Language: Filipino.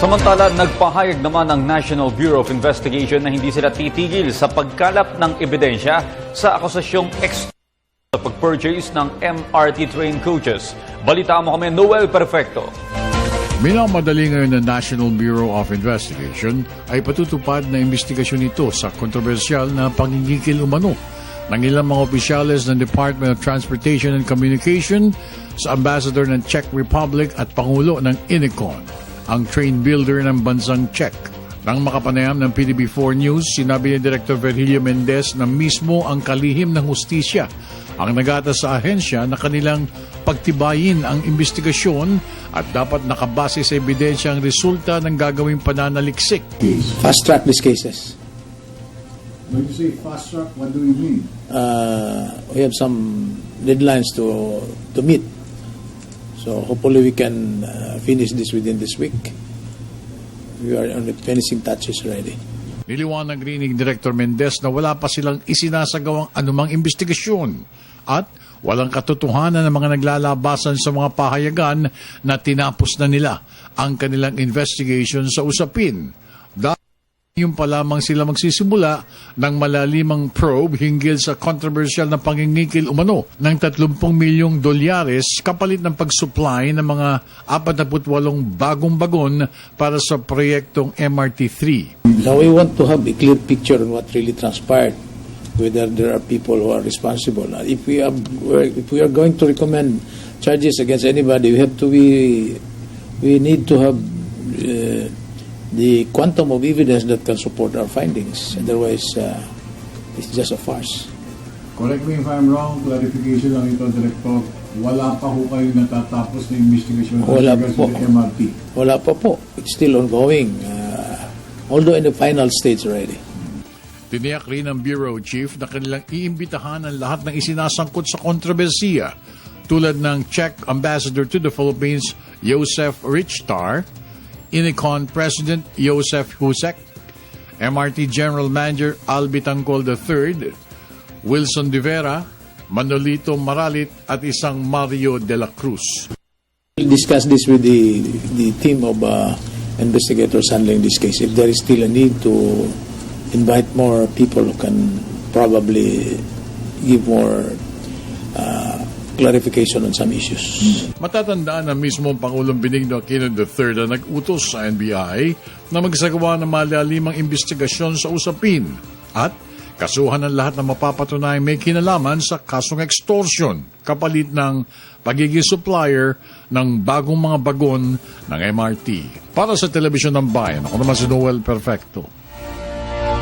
Samantala, nagpahayag naman ang National Bureau of Investigation na hindi sila titigil sa pagkalap ng ebidensya sa akusasyong sa pag-purchase ng MRT train coaches. Balitaan mo kami, Noel Perfecto. Minamadali ngayon ng National Bureau of Investigation ay patutupad na investigasyon nito sa kontrobersyal na pangingikil umano ng ilang mga opisyales ng Department of Transportation and Communication sa ambassador ng Czech Republic at Pangulo ng Inicon, ang train builder ng bansang Czech. Nang makapanayam ng PTV4 News, sinabi ni Director Virgilio Mendez na mismo ang kalihim ng hustisya ang nagatas sa ahensya na kanilang pagtibayin ang investigasyon at dapat nakabase sa ebidensya ang resulta ng gagawing pananaliksik. Fast-track these cases. When you say fast-track, what do you mean? We have some deadlines to meet. So hopefully we can finish this within this week. We are on the finishing touches already. Niliwanag rin ni Director Mendez na wala pa silang isinasagawang anumang investigasyon at walang katotohanan ng mga naglalabasan sa mga pahayagan na tinapos na nila ang kanilang investigation sa usapin. Dahil yung pa lamang sila magsisimula ng malalimang probe hinggil sa controversial na pangingikil umano ng 30 milyong dolyares kapalit ng pag-supply ng mga 48 bagong bagon para sa proyektong MRT-3. Now we want to have a clear picture on what really transpired, whether there are people who are responsible. If we are going to recommend charges against anybody, we need to have the quantum of evidence that can support our findings. Otherwise, it's just a farce. Correct me if I'm wrong, clarification lang ito, Director. Wala pa ho kayo natatapos na investigation Wala pa po. MRT? Wala pa po. It's still ongoing. Although in the final stage already. Tiniyak rin ng Bureau Chief na kanilang iimbitahan ang lahat ng isinasangkot sa kontrobersiya tulad ng Czech Ambassador to the Philippines, Josef Richtar, Inicon President Josef Husek, MRT General Manager Albi Tangkol III, Wilson De Vera, Manolito Maralit at isang Mario de la Cruz. We'll discuss this with the team of investigators handling this case. If there is still a need to invite more people who can probably give more clarification on some issues. Matatandaan na mismo ang Pangulong Benigno Aquino III na nag-utos sa NBI na magsagawa ng malalimang investigasyon sa usapin at kasuhan ng lahat na mapapatunayang may kinalaman sa kasong extortion kapalit ng pagiging supplier ng bagong mga bagon ng MRT. Para sa Telebisyon ng Bayan, ako naman si Noel Perfecto.